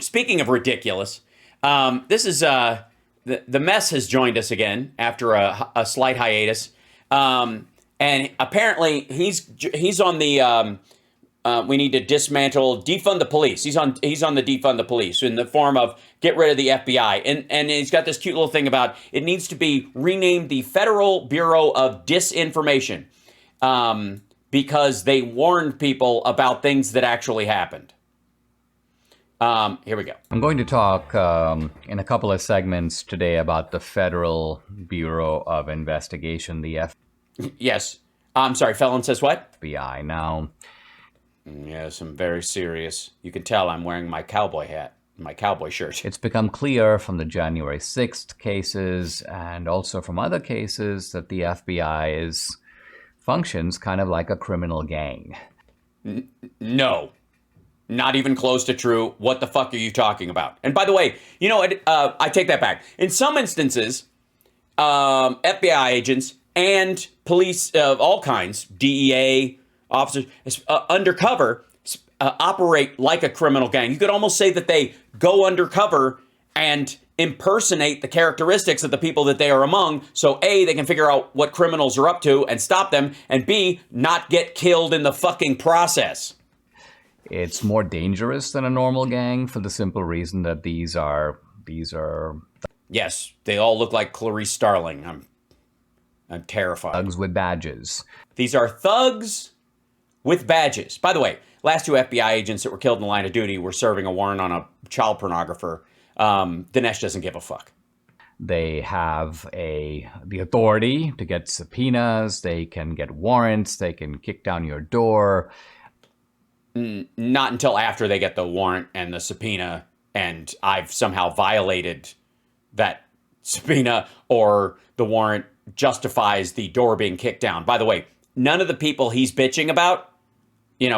Speaking of ridiculous, this is the mess has joined us again after a slight hiatus, and apparently he's on the we need to defund the police. He's on the defund the police in the form of get rid of the FBI, and he's got this cute little thing about it needs to be renamed the Federal Bureau of Disinformation because they warned people about things that actually happened. Here we go. I'm going to talk in a couple of segments today about the Federal Bureau of Investigation, the Yes. I'm sorry, Felon says what? FBI. Now, yes, I'm very serious. You can tell I'm wearing my cowboy hat, my cowboy shirt. it's become clear from the January 6th cases and also from other cases that the FBI functions kind of like a criminal gang. No. Not even close to true. What the fuck are you talking about? And by the way, you know what? I take that back. In some instances, FBI agents and police of all kinds, DEA officers, undercover, operate like a criminal gang. You could almost say that they go undercover and impersonate the characteristics of the people that they are among. So A, they can figure out what criminals are up to and stop them. And B, not get killed in the fucking process. It's more dangerous than a normal gang for the simple reason that these are. Yes, they all look like Clarice Starling. I'm terrified. Thugs with badges. These are thugs with badges. By the way, last two FBI agents that were killed in the line of duty were serving a warrant on a child pornographer. Dinesh doesn't give a fuck. They have the authority to get subpoenas. They can get warrants. They can kick down your door. Not until after they get the warrant and the subpoena, and I've somehow violated that subpoena or the warrant justifies the door being kicked down. By the way, none of the people he's bitching about,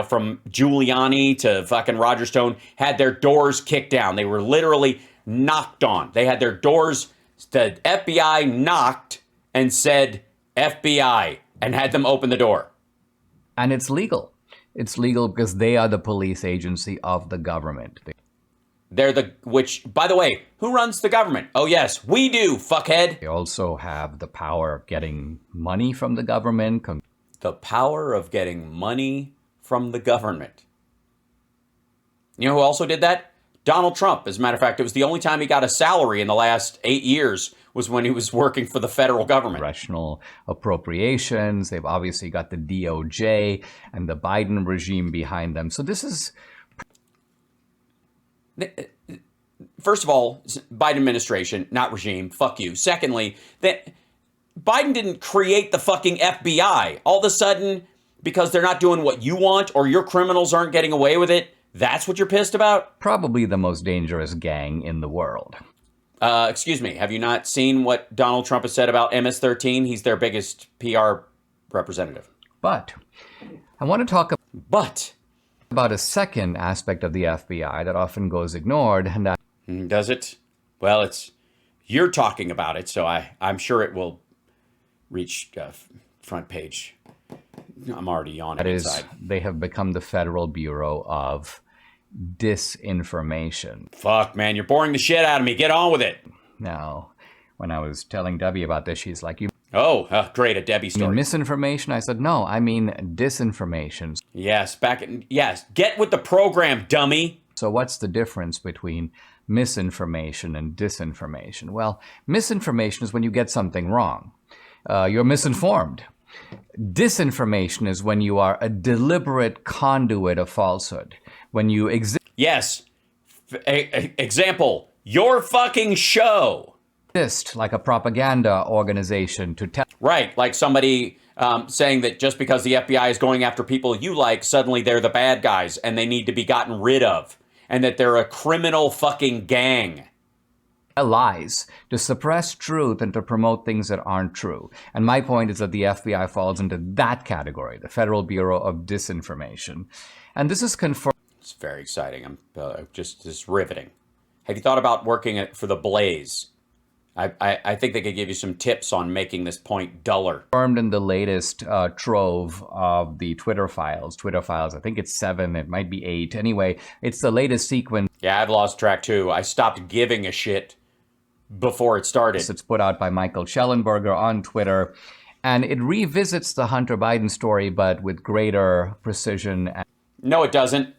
from Giuliani to fucking Roger Stone, had their doors kicked down. They were literally knocked on. They had their doors, the FBI knocked and said FBI and had them open the door. And it's legal. It's legal because they are the police agency of the government. Which, by the way, who runs the government? Oh, yes, we do, fuckhead. They also have the power of getting money from the government. The power of getting money from the government. You know who also did that? Donald Trump. As a matter of fact, it was the only time he got a salary in the last 8 years was when he was working for the federal government. Congressional appropriations. They've obviously got the DOJ and the Biden regime behind them. So this is... First of all, Biden administration, not regime. Fuck you. Secondly, that Biden didn't create the fucking FBI. All of a sudden, because they're not doing what you want or your criminals aren't getting away with it, that's what you're pissed about? Probably the most dangerous gang in the world. Excuse me, have you not seen what Donald Trump has said about MS-13? He's their biggest PR representative. But I want to talk about a second aspect of the FBI that often goes ignored. And that does it? Well, you're talking about it, so I'm sure it will reach front page. I'm already yawning inside. They have become the Federal Bureau of Disinformation. Fuck, man, you're boring the shit out of me. Get on with it. Now, when I was telling Debbie about this, she's like, great, a Debbie story. You mean misinformation? I said, no, I mean disinformation. Yes, get with the program, dummy. So what's the difference between misinformation and disinformation? Well, misinformation is when you get something wrong. You're misinformed. Disinformation is when you are a deliberate conduit of falsehood. When you Yes. Example, your fucking show. Like a propaganda organization to tell. Right, like somebody saying that just because the FBI is going after people you like, suddenly they're the bad guys and they need to be gotten rid of. And that they're a criminal fucking gang. Lies, to suppress truth and to promote things that aren't true. And my point is that the FBI falls into that category, the Federal Bureau of Disinformation. And this is confirmed. It's very exciting. I'm just riveting. Have you thought about working for the Blaze? I think they could give you some tips on making this point duller. Confirmed in the latest trove of the Twitter files. I think it's 7, it might be 8. Anyway, it's the latest sequence. Yeah, I've lost track too. I stopped giving a shit before it started. It's put out by Michael Schellenberger on Twitter, and it revisits the Hunter Biden story, but with greater precision. No, it doesn't.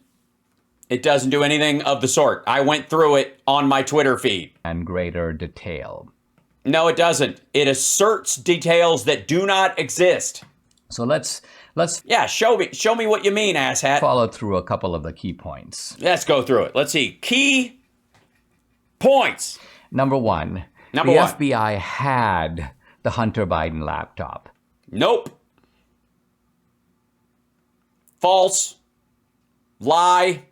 It doesn't do anything of the sort. I went through it on my Twitter feed. And greater detail. No, it doesn't. It asserts details that do not exist. So let's Yeah, show me what you mean, asshat. follow through a couple of the key points. Let's go through it. Let's see. Key points. Number one, the FBI had the Hunter Biden laptop. Nope. False. Lie.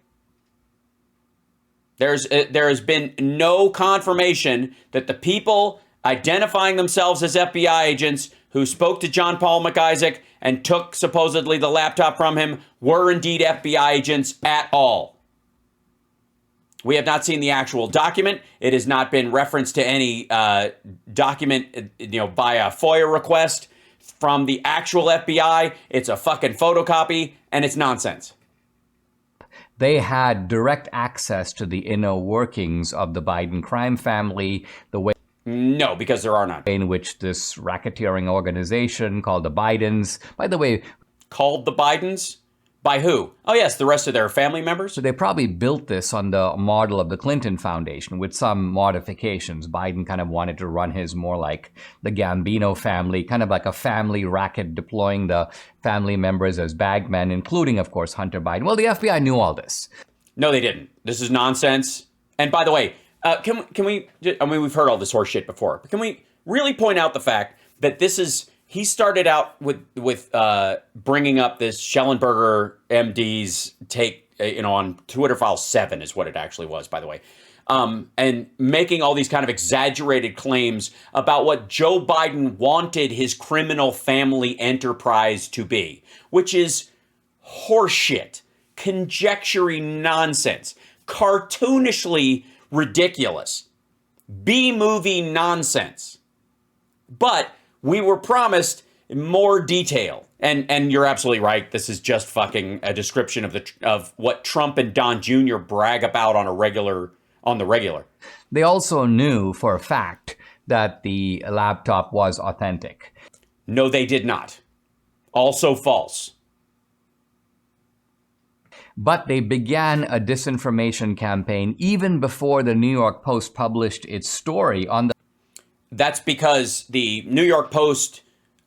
There has been no confirmation that the people identifying themselves as FBI agents who spoke to John Paul McIsaac and took supposedly the laptop from him were indeed FBI agents at all. We have not seen the actual document. It has not been referenced to any document, by a FOIA request from the actual FBI. It's a fucking photocopy, and it's nonsense. They had direct access to the inner workings of the Biden crime family, the way No, because there are none. in which this racketeering organization called the Bidens, by the way, Called the Bidens? By who? Oh, yes, the rest of their family members. so they probably built this on the model of the Clinton Foundation with some modifications. Biden kind of wanted to run his more like the Gambino family, kind of like a family racket, deploying the family members as bagmen, including, of course, Hunter Biden. Well, the FBI knew all this. No, they didn't. This is nonsense. And by the way, can we, I mean, we've heard all this horse shit before, but can we really point out the fact that this is, he started out with bringing up this Schellenberger MD's take, on Twitter file 7 is what it actually was, by the way, and making all these kind of exaggerated claims about what Joe Biden wanted his criminal family enterprise to be, which is horseshit, conjectury nonsense, cartoonishly ridiculous, B-movie nonsense. But we were promised more detail. And you're absolutely right. This is just fucking a description of what Trump and Don Jr. brag about on the regular. They also knew for a fact that the laptop was authentic. No, they did not. Also false. But they began a disinformation campaign even before the New York Post published its story on the That's because the New York Post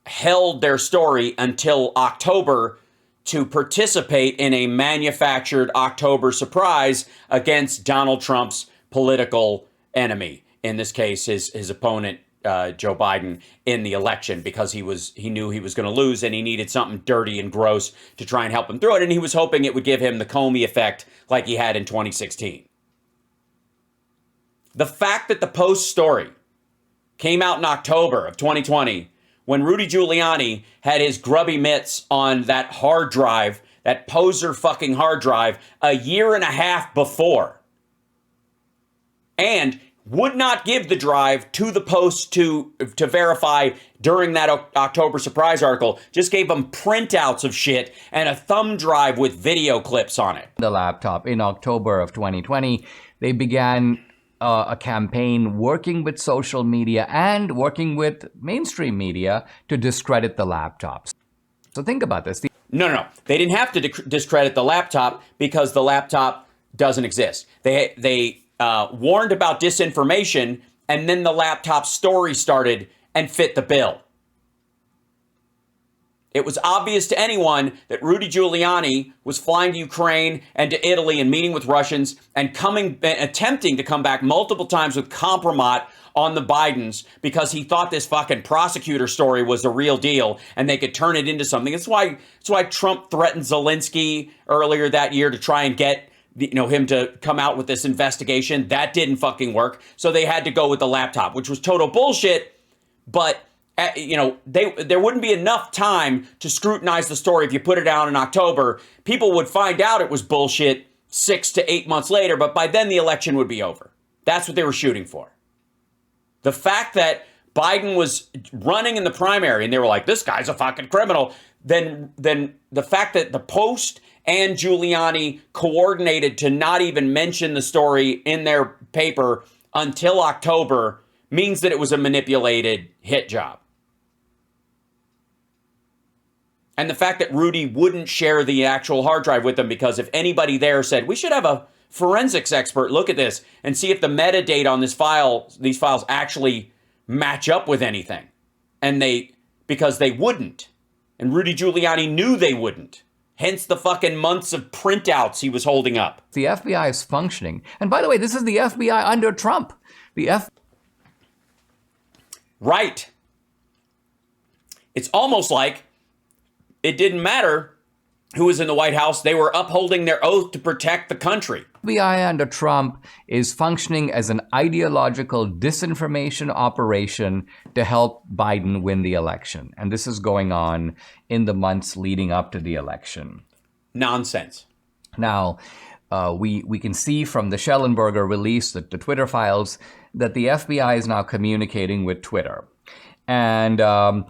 held their story until October to participate in a manufactured October surprise against Donald Trump's political enemy. In this case, his opponent, Joe Biden, in the election, because he knew he was going to lose and he needed something dirty and gross to try and help him through it. And he was hoping it would give him the Comey effect like he had in 2016. The fact that the Post story came out in October of 2020 when Rudy Giuliani had his grubby mitts on that hard drive, that poser fucking hard drive, a year and a half before, and would not give the drive to the Post to verify during that October surprise article, just gave them printouts of shit and a thumb drive with video clips on it. The laptop in October of 2020, they began a campaign working with social media and working with mainstream media to discredit the laptops. So think about this. No. They didn't have to discredit the laptop because the laptop doesn't exist. They warned about disinformation, and then the laptop story started and fit the bill. It was obvious to anyone that Rudy Giuliani was flying to Ukraine and to Italy and meeting with Russians and attempting to come back multiple times with compromat on the Bidens because he thought this fucking prosecutor story was a real deal and they could turn it into something. That's why Trump threatened Zelensky earlier that year to try and get him to come out with this investigation. That didn't fucking work. So they had to go with the laptop, which was total bullshit. But there wouldn't be enough time to scrutinize the story if you put it out in October. People would find out it was bullshit 6 to 8 months later, but by then the election would be over. That's what they were shooting for. The fact that Biden was running in the primary and they were like, this guy's a fucking criminal, then the fact that the Post and Giuliani coordinated to not even mention the story in their paper until October means that it was a manipulated hit job. And the fact that Rudy wouldn't share the actual hard drive with them, because if anybody there said, we should have a forensics expert look at this and see if the metadata on these files actually match up with anything. And because they wouldn't. And Rudy Giuliani knew they wouldn't. Hence the fucking months of printouts he was holding up. The FBI is functioning. And by the way, this is the FBI under Trump. Right. It's almost like it didn't matter who was in the White House. They were upholding their oath to protect the country. FBI under Trump is functioning as an ideological disinformation operation to help Biden win the election. And this is going on in the months leading up to the election. Nonsense. Now, we can see from the Schellenberger release, the Twitter files, that the FBI is now communicating with Twitter. And the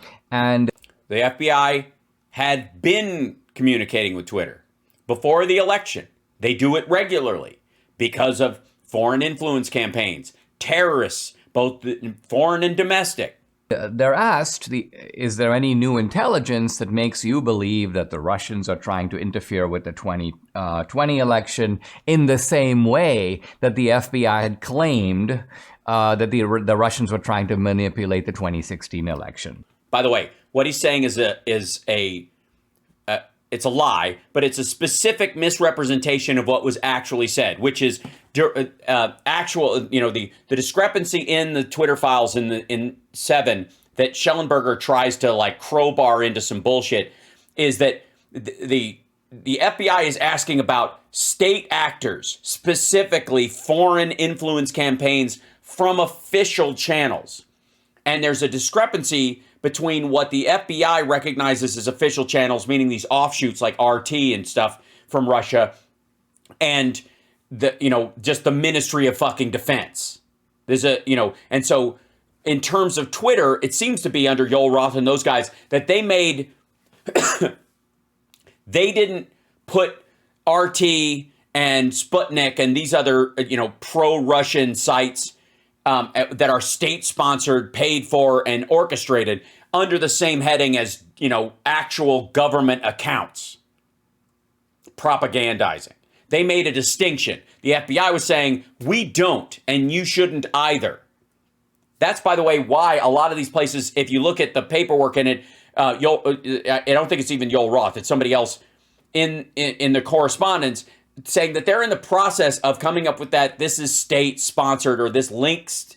FBI had been communicating with Twitter before the election. They do it regularly because of foreign influence campaigns, terrorists, both foreign and domestic. They're asked, is there any new intelligence that makes you believe that the Russians are trying to interfere with the 2020 election in the same way that the FBI had claimed that the Russians were trying to manipulate the 2016 election? By the way, what he's saying is it's a lie, but it's a specific misrepresentation of what was actually said, which is actual, the discrepancy in the Twitter files in 7 that Schellenberger tries to like crowbar into some bullshit is that the FBI is asking about state actors, specifically foreign influence campaigns from official channels. And there's a discrepancy between what the FBI recognizes as official channels, meaning these offshoots like RT and stuff from Russia, and just the Ministry of fucking Defense. There's and so in terms of Twitter, it seems to be under Yoel Roth and those guys that they made, they didn't put RT and Sputnik and these other, pro-Russian sites that are state-sponsored, paid for, and orchestrated under the same heading as, actual government accounts. Propagandizing. They made a distinction. The FBI was saying, we don't, and you shouldn't either. That's, by the way, why a lot of these places, if you look at the paperwork in it, I don't think it's even Yoel Roth, it's somebody else in the correspondence, saying that they're in the process of coming up with that this is state-sponsored, or this links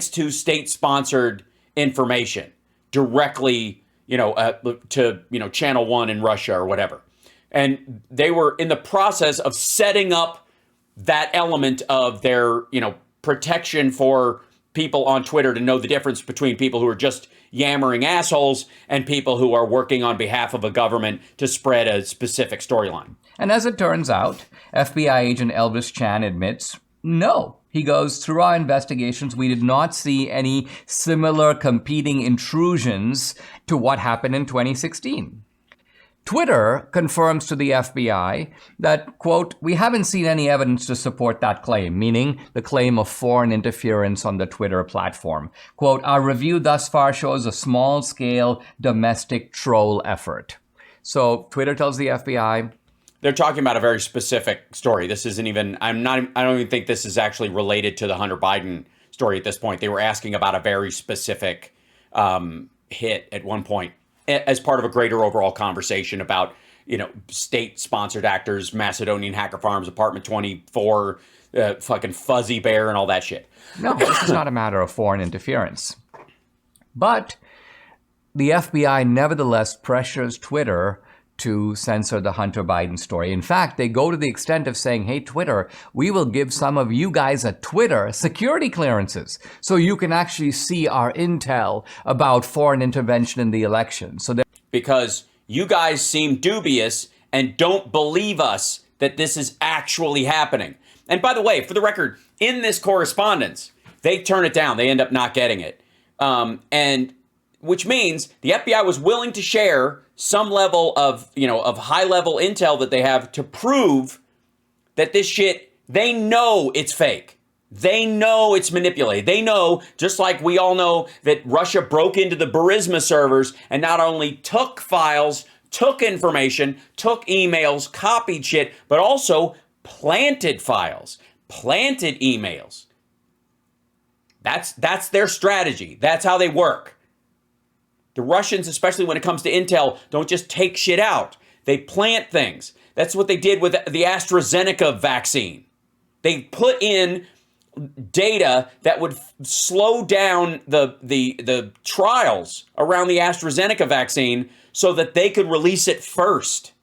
to state-sponsored information directly, to, Channel 1 in Russia or whatever. And they were in the process of setting up that element of their, protection for people on Twitter to know the difference between people who are just yammering assholes and people who are working on behalf of a government to spread a specific storyline. And as it turns out, FBI agent Elvis Chan admits, no. He goes, through our investigations, we did not see any similar competing intrusions to what happened in 2016. Twitter confirms to the FBI that, quote, we haven't seen any evidence to support that claim, meaning the claim of foreign interference on the Twitter platform. Quote, our review thus far shows a small-scale domestic troll effort. So Twitter tells the FBI, they're talking about a very specific story. This isn't even, I don't even think this is actually related to the Hunter Biden story at this point. They were asking about a very specific hit at one point as part of a greater overall conversation about, state-sponsored actors, Macedonian Hacker Farms, Apartment 24, fucking Fuzzy Bear and all that shit. No, this is not a matter of foreign interference. But the FBI nevertheless pressures Twitter to censor the Hunter Biden story. In fact, they go to the extent of saying, hey, Twitter, we will give some of you guys at Twitter security clearances so you can actually see our intel about foreign intervention in the election. Because you guys seem dubious and don't believe us that this is actually happening. And by the way, for the record, in this correspondence, they turn it down. They end up not getting it. And which means the FBI was willing to share some level of, of high level intel that they have to prove that this shit, they know it's fake. They know it's manipulated. They know, just like we all know, that Russia broke into the Burisma servers and not only took files, took information, took emails, copied shit, but also planted files, planted emails. That's their strategy. That's how they work. The Russians, especially when it comes to intel, don't just take shit out. They plant things. That's what they did with the AstraZeneca vaccine. They put in data that would slow down the trials around the AstraZeneca vaccine so that they could release it first.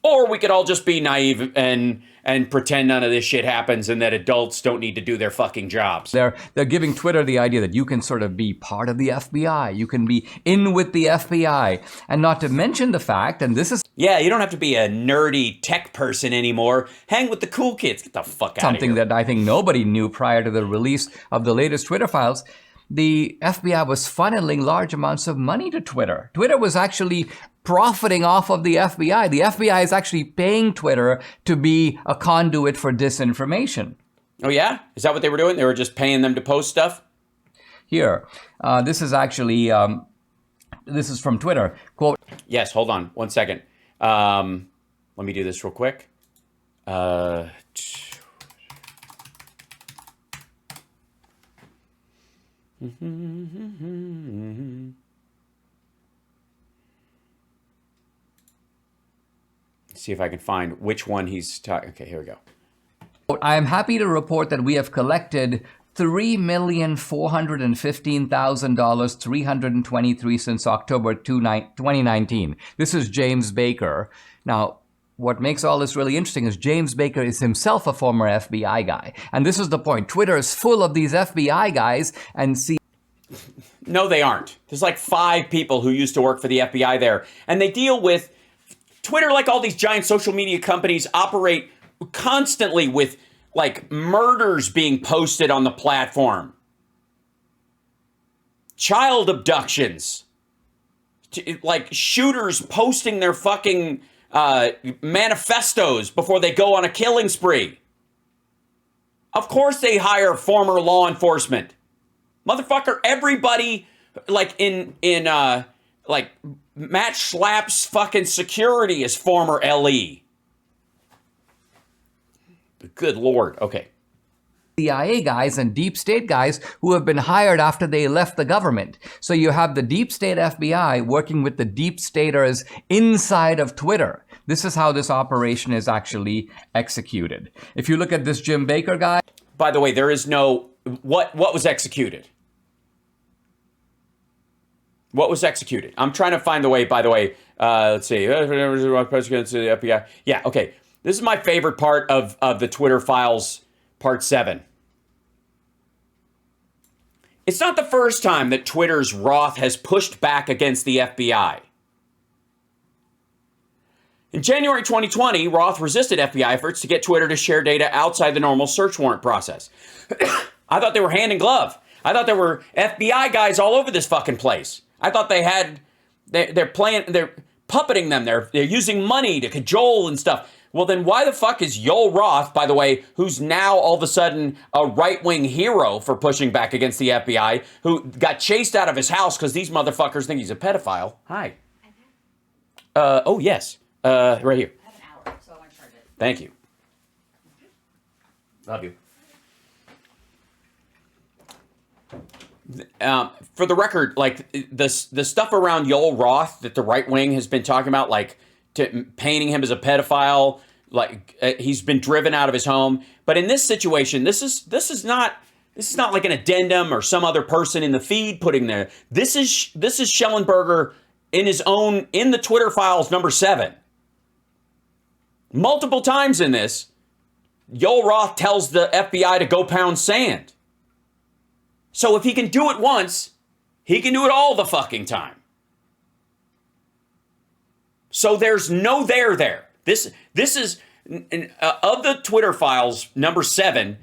Or we could all just be naive and pretend none of this shit happens and that adults don't need to do their fucking jobs. They're giving Twitter the idea that you can sort of be part of the FBI. You can be in with the FBI. And not to mention the fact, and this is... Yeah, you don't have to be a nerdy tech person anymore. Hang with the cool kids. Get the fuck out of here. Something that I think nobody knew prior to the release of the latest Twitter files. The FBI was funneling large amounts of money to Twitter. Twitter was actually profiting off of the FBI. The FBI is actually paying Twitter to be a conduit for disinformation. Oh, yeah? Is that what they were doing? They were just paying them to post stuff? Here, this is actually, this is from Twitter. Quote, yes, hold on 1 second. Let me do this real quick. See if I can find which one he's talking. Okay, here we go. I am happy to report that we have collected $3,415,000, 323 since October 2019. This is James Baker. Now, what makes all this really interesting is James Baker is himself a former FBI guy. And this is the point. Twitter is full of these FBI guys and see. No, they aren't. There's like 5 people who used to work for the FBI there. And they deal with Twitter, like all these giant social media companies, operate constantly with like murders being posted on the platform. Child abductions. Like shooters posting their fucking manifestos before they go on a killing spree. Of course they hire former law enforcement. Motherfucker, everybody like in like Matt Schlapp's fucking security is former LE. Good Lord. Okay. CIA guys and deep state guys who have been hired after they left the government. So you have the deep state FBI working with the deep staters inside of Twitter. This is how this operation is actually executed. If you look at this Jim Baker guy. By the way, there is no, what was executed? What was executed? I'm trying to find the way, by the way, let's see. The FBI. Yeah, okay. This is my favorite part of the Twitter files, part 7. It's not the first time that Twitter's Roth has pushed back against the FBI. In January 2020, Roth resisted FBI efforts to get Twitter to share data outside the normal search warrant process. I thought they were hand in glove. I thought there were FBI guys all over this fucking place. I thought they had, they're puppeting them. They're using money to cajole and stuff. Well, then why the fuck is Yoel Roth, by the way, who's now all of a sudden a right-wing hero for pushing back against the FBI, who got chased out of his house because these motherfuckers think he's a pedophile? Hi. Oh, yes. Right here. I have an hour, so I want to charge it. Thank you. Love you. For the record, like the stuff around Yoel Roth that the right wing has been talking about, like painting him as a pedophile, like he's been driven out of his home. But in this situation, this is not like an addendum or some other person in the feed putting there. This is Schellenberger in the Twitter files number 7. Multiple times in this, Yoel Roth tells the FBI to go pound sand. So if he can do it once, he can do it all the fucking time. So there's no there. This is of the Twitter files, number 7,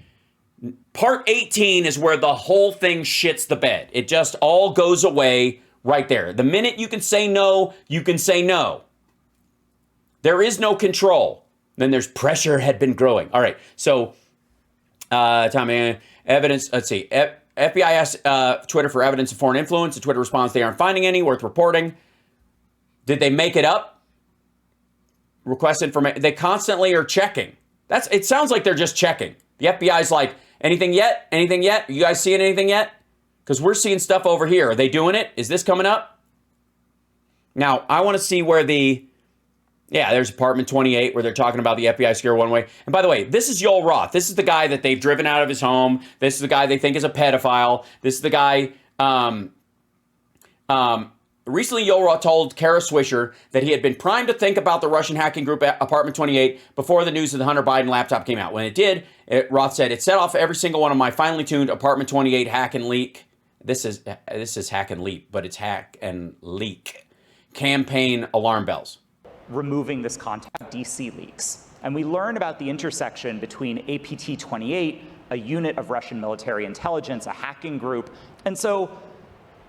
part 18 is where the whole thing shits the bed. It just all goes away right there. The minute you can say no, you can say no. There is no control. Then there's pressure had been growing. All right, so Tommy, evidence, let's see. FBI asked Twitter for evidence of foreign influence. The Twitter response, they aren't finding any worth reporting. Did they make it up? Request information. They constantly are checking. It sounds like they're just checking. The FBI's like, anything yet? Anything yet? You guys seeing anything yet? Because we're seeing stuff over here. Are they doing it? Is this coming up? Now, I want to see where there's apartment 28 where they're talking about the FBI scare one way. And by the way, this is Yoel Roth. This is the guy that they've driven out of his home. This is the guy they think is a pedophile. This is the guy, recently Yoel Roth told Kara Swisher that he had been primed to think about the Russian hacking group at apartment 28 before the news of the Hunter Biden laptop came out. When it did, Roth said, it set off every single one of my finely tuned apartment 28 hack and leak. This is hack and leap, but it's hack and leak campaign alarm bells. Removing this content, DC leaks. And we learn about the intersection between APT-28, a unit of Russian military intelligence, a hacking group. And so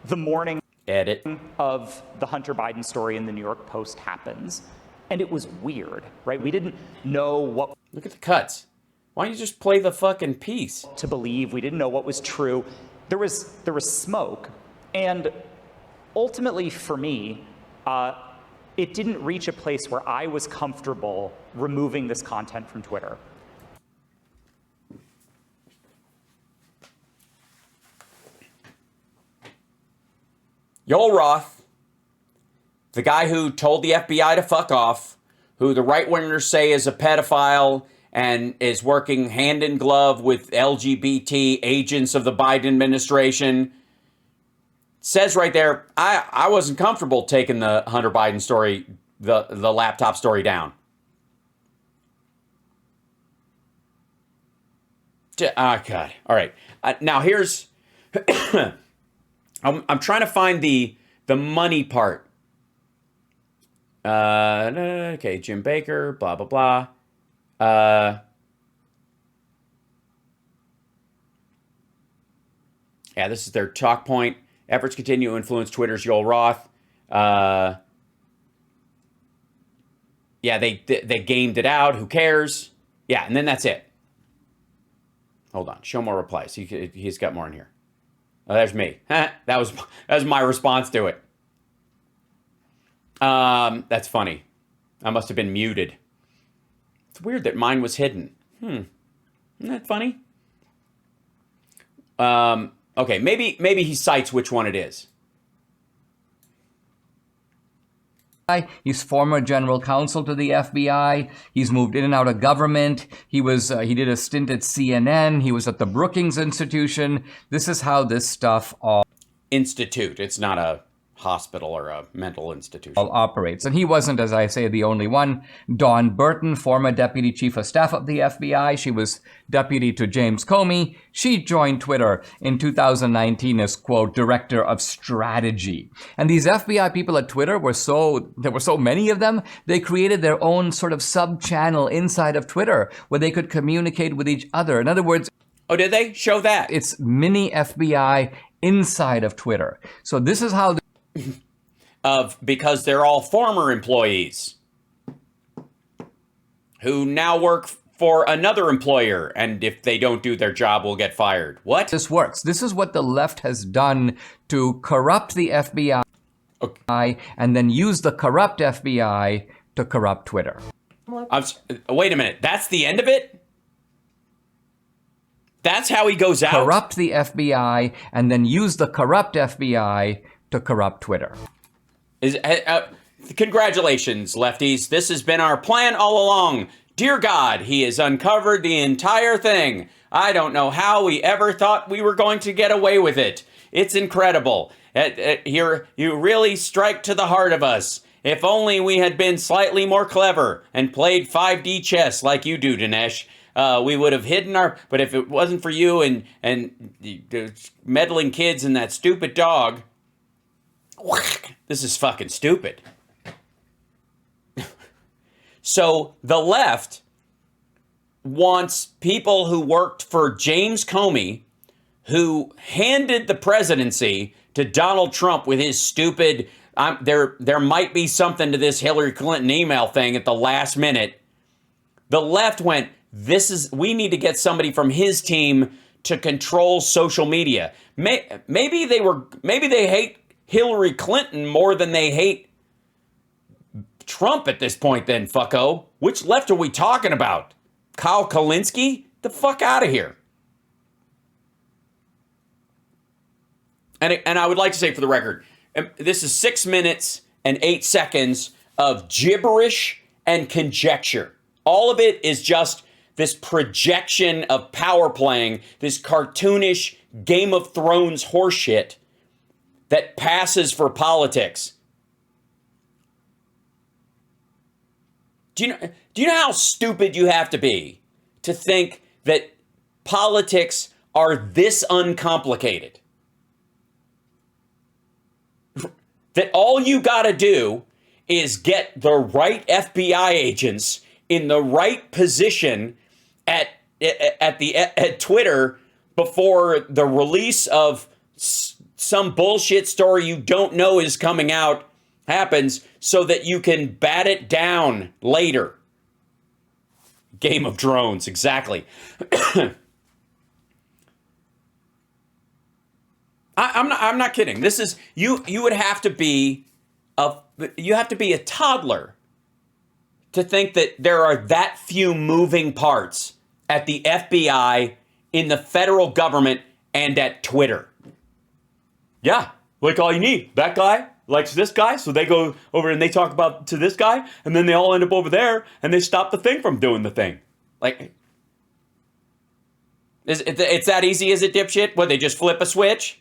the morning of the Hunter Biden story in the New York Post happens. And it was weird, right? We didn't know what... Look at the cuts. Why don't you just play the fucking piece? ...to believe. We didn't know what was true. There was smoke. And ultimately, for me, it didn't reach a place where I was comfortable removing this content from Twitter. Yoel Roth, the guy who told the FBI to fuck off, who the right-wingers say is a pedophile and is working hand in glove with LGBT agents of the Biden administration, says right there, I wasn't comfortable taking the Hunter Biden story, the laptop story down. God. All right. Now here's, I'm trying to find the money part. Okay, Jim Baker, blah, blah, blah. Yeah, this is their talk point. Efforts continue to influence Twitter's Yoel Roth. Yeah, they gamed it out. Who cares? Yeah, and then that's it. Hold on. Show more replies. He's got more in here. Oh, there's me. that was my response to it. That's funny. I must have been muted. It's weird that mine was hidden. Isn't that funny? Okay, maybe he cites which one it is. He's former general counsel to the FBI. He's moved in and out of government. He did a stint at CNN. He was at the Brookings Institution. This is how this stuff all Institute. It's not a hospital or a mental institution. Operates. And he wasn't, as I say, the only one. Dawn Burton, former deputy chief of staff of the FBI. She was deputy to James Comey. She joined Twitter in 2019 as, quote, director of strategy. And these FBI people at Twitter there were so many of them, they created their own sort of sub-channel inside of Twitter where they could communicate with each other. In other words... Oh, did they? Show that. It's mini FBI inside of Twitter. So this is how... Because they're all former employees who now work for another employer, and if they don't do their job, will get fired. What? This works. This is what the left has done to corrupt the FBI, okay, and then use the corrupt FBI to corrupt Twitter. Wait a minute. That's the end of it? That's how he goes out? Corrupt the FBI and then use the corrupt FBI to corrupt Twitter. Congratulations, lefties. This has been our plan all along. Dear God, he has uncovered the entire thing. I don't know how we ever thought we were going to get away with it. It's incredible. Here, you really strike to the heart of us. If only we had been slightly more clever and played 5D chess like you do, Dinesh. We would have hidden but if it wasn't for you and the meddling kids and that stupid dog, this is fucking stupid. So the left wants people who worked for James Comey, who handed the presidency to Donald Trump with his stupid, there might be something to this Hillary Clinton email thing at the last minute. The left went, we need to get somebody from his team to control social media. Maybe they hate Hillary Clinton more than they hate Trump at this point then, fucko. Which left are we talking about? Kyle Kalinske? The fuck out of here. And I would like to say for the record, this is 6 minutes and 8 seconds of gibberish and conjecture. All of it is just this projection of power playing, this cartoonish Game of Thrones horseshit that passes for politics. Do you know how stupid you have to be to think that politics are this uncomplicated? That all you got to do is get the right FBI agents in the right position at Twitter before the release of some bullshit story you don't know is coming out happens, so that you can bat it down later. Game of Drones, exactly. I'm not kidding. This is you would have to be a toddler to think that there are that few moving parts at the FBI, in the federal government, and at Twitter. Yeah, like all you need. That guy likes this guy, so they go over and they talk about to this guy, and then they all end up over there, and they stop the thing from doing the thing. Like, it's that easy, is it, dipshit? What, they just flip a switch?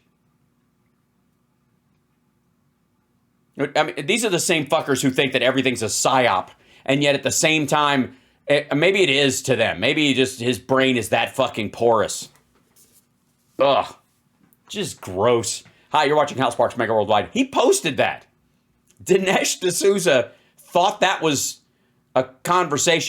I mean, these are the same fuckers who think that everything's a psyop, and yet at the same time, maybe it is to them. Maybe just his brain is that fucking porous. Ugh. Just gross. Hi, you're watching Hal Sparks Mega Worldwide. He posted that. Dinesh D'Souza thought that was a conversation.